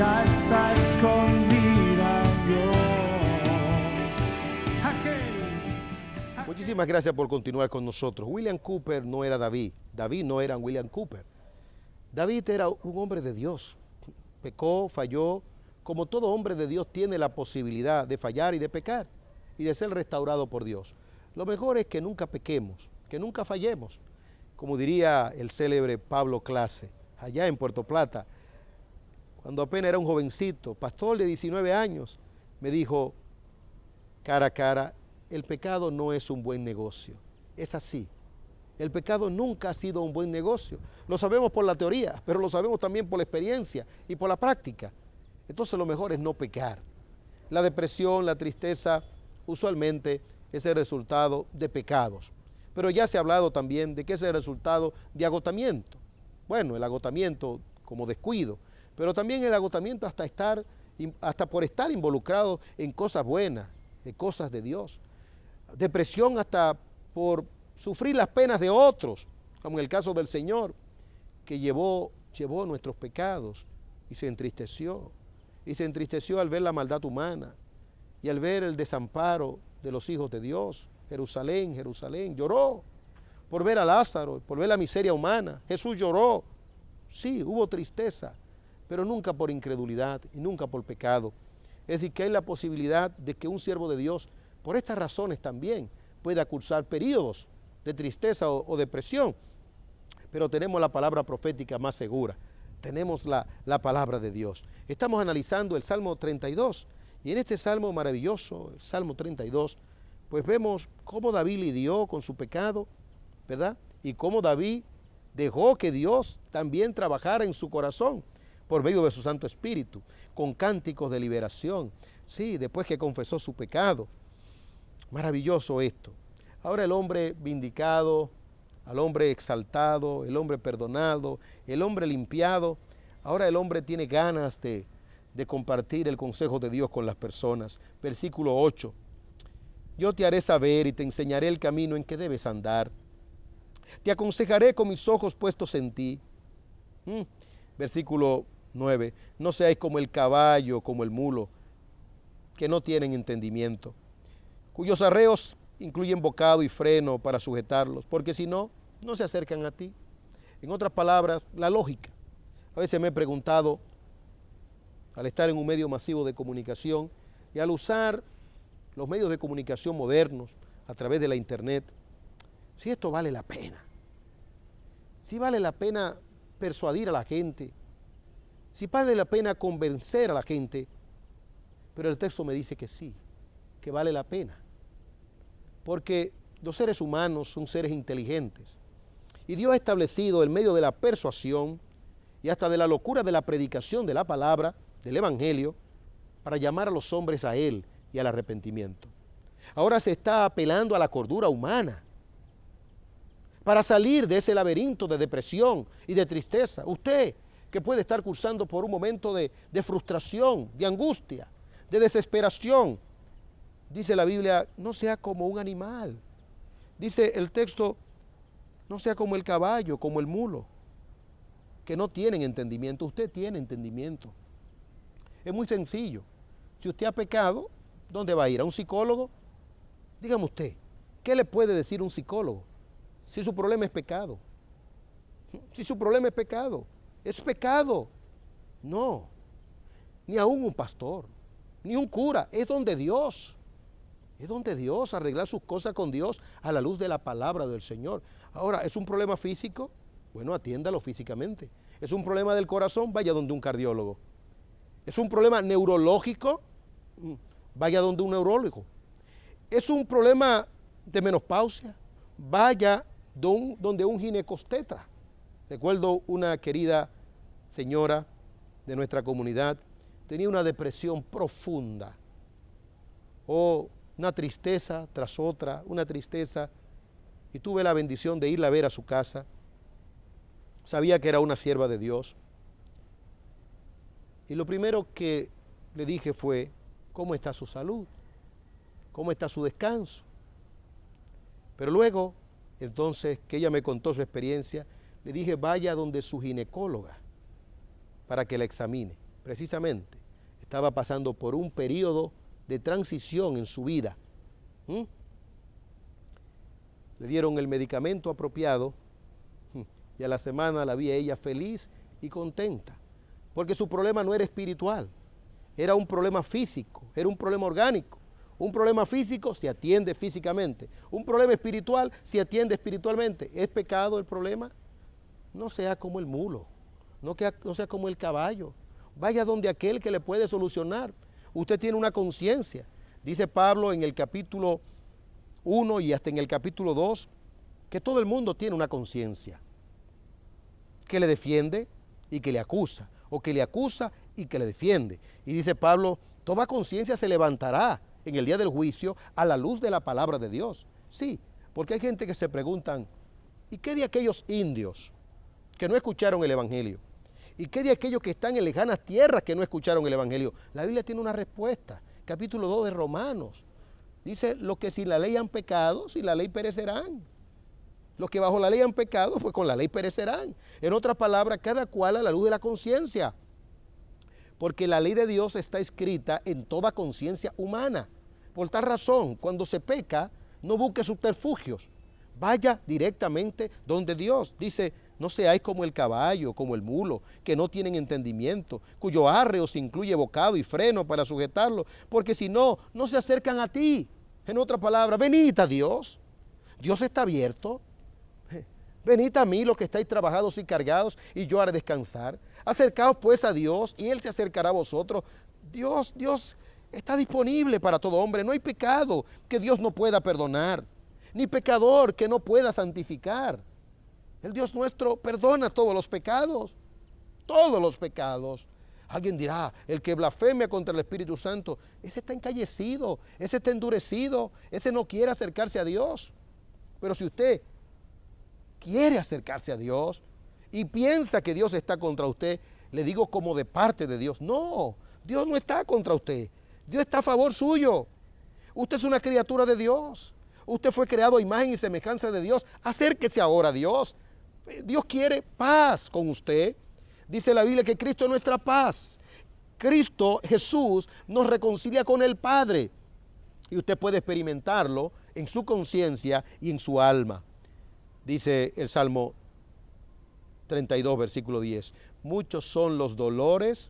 ya está escondida en Dios. Muchísimas gracias por continuar con nosotros. William Cooper no era David, David no era William Cooper. David era un hombre de Dios, pecó, falló, como todo hombre de Dios tiene la posibilidad de fallar y de pecar y de ser restaurado por Dios. Lo mejor es que nunca pequemos, que nunca fallemos. Como diría el célebre Pablo Clase, allá en Puerto Plata, cuando apenas era un jovencito, pastor de 19 años, me dijo cara a cara, el pecado no es un buen negocio. Es así. El pecado nunca ha sido un buen negocio. Lo sabemos por la teoría, pero lo sabemos también por la experiencia y por la práctica. Entonces lo mejor es no pecar. La depresión, la tristeza, usualmente es el resultado de pecados. Pero ya se ha hablado también de que es el resultado de agotamiento. Bueno, el agotamiento como descuido, pero también el agotamiento hasta por estar involucrado en cosas buenas, en cosas de Dios. Depresión hasta por sufrir las penas de otros, como en el caso del Señor, que llevó nuestros pecados y se entristeció. Y se entristeció al ver la maldad humana y al ver el desamparo de los hijos de Dios. Jerusalén, Jerusalén, lloró por ver a Lázaro, por ver la miseria humana. Jesús lloró. Sí, hubo tristeza, pero nunca por incredulidad y nunca por pecado. Es decir, que hay la posibilidad de que un siervo de Dios, por estas razones también, pueda cursar periodos de tristeza o depresión. Pero tenemos la palabra profética más segura. Tenemos la palabra de Dios. Estamos analizando el Salmo 32. Y en este Salmo maravilloso, el Salmo 32, pues vemos cómo David lidió con su pecado, ¿verdad? Y cómo David dejó que Dios también trabajara en su corazón por medio de su Santo Espíritu, con cánticos de liberación. Sí, después que confesó su pecado. Maravilloso esto. Ahora el hombre vindicado, al hombre exaltado, el hombre perdonado, el hombre limpiado. Ahora el hombre tiene ganas de compartir el consejo de Dios con las personas. Versículo 8. Yo te haré saber y te enseñaré el camino en que debes andar. Te aconsejaré con mis ojos puestos en ti. Versículo 9. No seáis como el caballo, como el mulo, que no tienen entendimiento, cuyos arreos incluyen bocado y freno para sujetarlos, porque si no, no se acercan a ti. En otras palabras, la lógica. A veces me he preguntado, al estar en un medio masivo de comunicación y al usar los medios de comunicación modernos a través de la internet, si esto vale la pena. Si vale la pena persuadir a la gente, si vale la pena convencer a la gente, pero el texto me dice que sí, que vale la pena. Porque los seres humanos son seres inteligentes. Y Dios ha establecido en medio de la persuasión y hasta de la locura de la predicación de la palabra, del evangelio, para llamar a los hombres a Él y al arrepentimiento. Ahora se está apelando a la cordura humana para salir de ese laberinto de depresión y de tristeza. Usted que puede estar cursando por un momento de frustración, de angustia, de desesperación, dice la Biblia, no sea como un animal. Dice el texto, no sea como el caballo, como el mulo, que no tienen entendimiento. Usted tiene entendimiento. Es muy sencillo. Si usted ha pecado, ¿dónde va a ir? ¿A un psicólogo? Dígame usted, ¿qué le puede decir un psicólogo si su problema es pecado? Si su problema es pecado, es pecado. No, ni aún un pastor, ni un cura, es donde Dios. Es donde Dios, arreglar sus cosas con Dios a la luz de la palabra del Señor. Ahora, ¿es un problema físico? Bueno, atiéndalo físicamente. ¿Es un problema del corazón? Vaya donde un cardiólogo. ¿Es un problema neurológico? Vaya donde un neurólogo. ¿Es un problema de menopausia? Vaya donde un ginecostetra. Recuerdo una querida señora de nuestra comunidad, tenía una depresión profunda. Una tristeza tras otra, una tristeza, y tuve la bendición de irla a ver a su casa. Sabía que era una sierva de Dios. Y lo primero que le dije fue, ¿cómo está su salud? ¿Cómo está su descanso? Pero luego, entonces, que ella me contó su experiencia, le dije, vaya donde su ginecóloga para que la examine. precisamente estaba pasando por un periodo de transición en su vida. Le dieron el medicamento apropiado y a la semana la vi a ella feliz y contenta, porque su problema no era espiritual, era un problema físico, era un problema orgánico. Un problema físico se atiende físicamente, un problema espiritual se atiende espiritualmente. ¿Es pecado el problema? No sea como el mulo, no sea como el caballo. Vaya donde aquel que le puede solucionar. Usted tiene una conciencia. Dice Pablo en el capítulo 1 y hasta en el capítulo 2, que todo el mundo tiene una conciencia, que le defiende y que le acusa, o que le acusa y que le defiende. Y dice Pablo, toda conciencia se levantará en el día del juicio a la luz de la palabra de Dios. Sí, porque hay gente que se preguntan, ¿y qué de aquellos indios que no escucharon el evangelio? ¿Y qué de aquellos que están en lejanas tierras que no escucharon el evangelio? La Biblia tiene una respuesta. Capítulo 2 de Romanos. Dice, los que sin la ley han pecado, sin la ley perecerán. Los que bajo la ley han pecado, pues con la ley perecerán. En otras palabras, cada cual a la luz de la conciencia. Porque la ley de Dios está escrita en toda conciencia humana. Por tal razón, cuando se peca, no busque subterfugios. Vaya directamente donde Dios. Dice, no seáis como el caballo, como el mulo, que no tienen entendimiento, cuyo arreo se incluye bocado y freno para sujetarlo, porque si no, no se acercan a ti. En otras palabras, venid a Dios. Dios está abierto. Venid a mí los que estáis trabajados y cargados, y yo haré descansar. Acercaos pues a Dios, y Él se acercará a vosotros. Dios está disponible para todo hombre. No hay pecado que Dios no pueda perdonar, ni pecador que no pueda santificar. El Dios nuestro perdona todos los pecados, todos los pecados. Alguien dirá, el que blasfemia contra el Espíritu Santo, ese está encallecido, ese está endurecido, ese no quiere acercarse a Dios. Pero si usted quiere acercarse a Dios y piensa que Dios está contra usted, le digo como de parte de Dios, no, Dios no está contra usted, Dios está a favor suyo. Usted es una criatura de Dios, usted fue creado a imagen y semejanza de Dios, acérquese ahora a Dios. Dios quiere paz con usted. Dice la Biblia que Cristo es nuestra paz. Cristo, Jesús, nos reconcilia con el Padre. Y usted puede experimentarlo en su conciencia y en su alma. Dice el Salmo 32, versículo 10. Muchos son los dolores,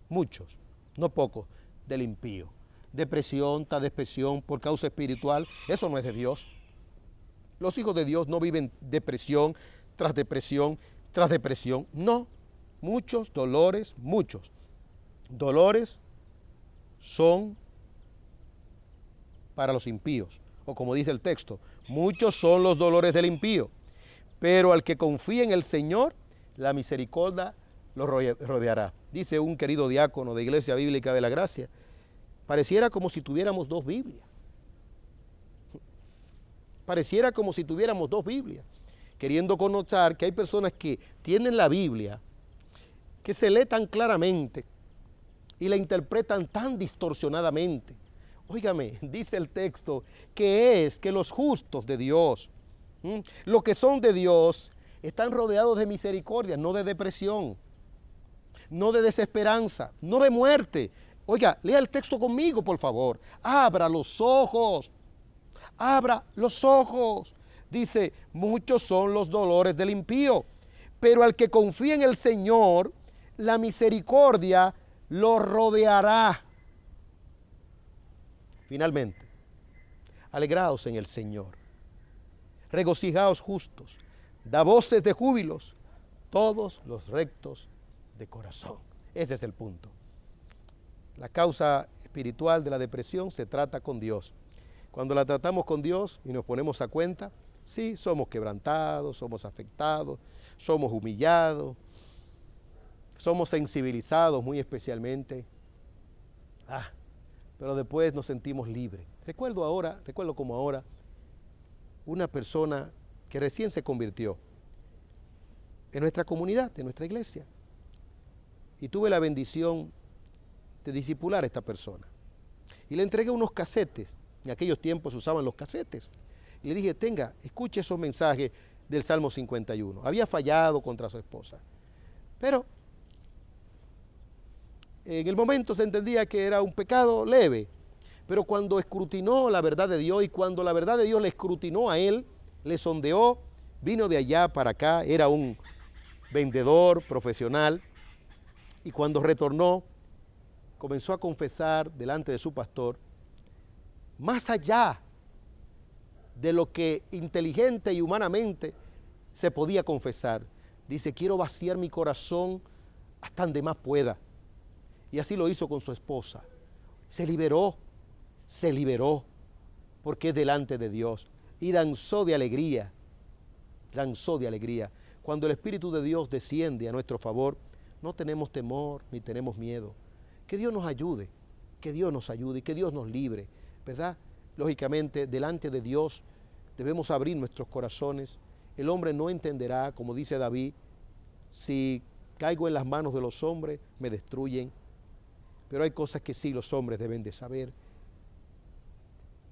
muchos, no pocos, del impío. Depresión, depresión por causa espiritual, eso no es de Dios. Los hijos de Dios no viven depresión tras depresión tras depresión. No, muchos dolores, muchos. Dolores son para los impíos. O como dice el texto, muchos son los dolores del impío. Pero al que confía en el Señor, la misericordia lo rodeará. Dice un querido diácono de Iglesia Bíblica de la Gracia, pareciera como si tuviéramos dos Biblias. Pareciera como si tuviéramos dos Biblias, queriendo connotar que hay personas que tienen la Biblia, que se lee tan claramente y la interpretan tan distorsionadamente. Óigame, dice el texto que es que los justos de Dios, los que son de Dios, están rodeados de misericordia, no de depresión, no de desesperanza, no de muerte. Oiga, lea el texto conmigo, por favor. Abra los ojos. Abra los ojos. Dice, muchos son los dolores del impío, pero al que confía en el Señor, la misericordia lo rodeará. Finalmente, alegraos en el Señor, regocijaos justos, da voces de júbilos, todos los rectos de corazón. Ese es el punto. La causa espiritual de la depresión se trata con Dios. Cuando la tratamos con Dios y nos ponemos a cuenta, sí, somos quebrantados, somos afectados, somos humillados, somos sensibilizados muy especialmente. Pero después nos sentimos libres. Recuerdo como ahora, una persona que recién se convirtió en nuestra comunidad, en nuestra iglesia. Y tuve la bendición de discipular a esta persona. Y le entregué unos casetes. En aquellos tiempos se usaban los casetes. Y le dije, escuche esos mensajes del Salmo 51. Había fallado contra su esposa. Pero En el momento se entendía que era un pecado leve, pero cuando escrutinó la verdad de Dios y cuando la verdad de Dios le escrutinó a él, le sondeó, vino de allá para acá, era un vendedor profesional, y cuando retornó, comenzó a confesar delante de su pastor, más allá de lo que inteligente y humanamente se podía confesar. Dice, quiero vaciar mi corazón hasta donde más pueda. Y así lo hizo con su esposa. Se liberó, porque es delante de Dios. Y danzó de alegría, danzó de alegría. Cuando el Espíritu de Dios desciende a nuestro favor, no tenemos temor ni tenemos miedo. Que Dios nos ayude, que Dios nos ayude y que Dios nos libre, ¿verdad? Lógicamente, delante de Dios debemos abrir nuestros corazones. El hombre no entenderá, como dice David, si caigo en las manos de los hombres, me destruyen. Pero hay cosas que sí los hombres deben de saber.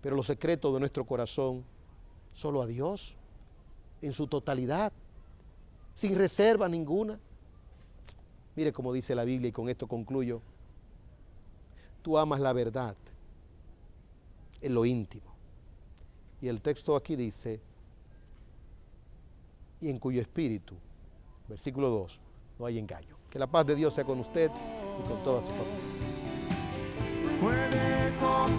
Pero los secretos de nuestro corazón, solo a Dios, en su totalidad, sin reserva ninguna. Mire cómo dice la Biblia, y con esto concluyo. Tú amas la verdad en lo íntimo. Y el texto aquí dice, y en cuyo espíritu, versículo 2, no hay engaño. Que la paz de Dios sea con usted y con toda su familia. puede con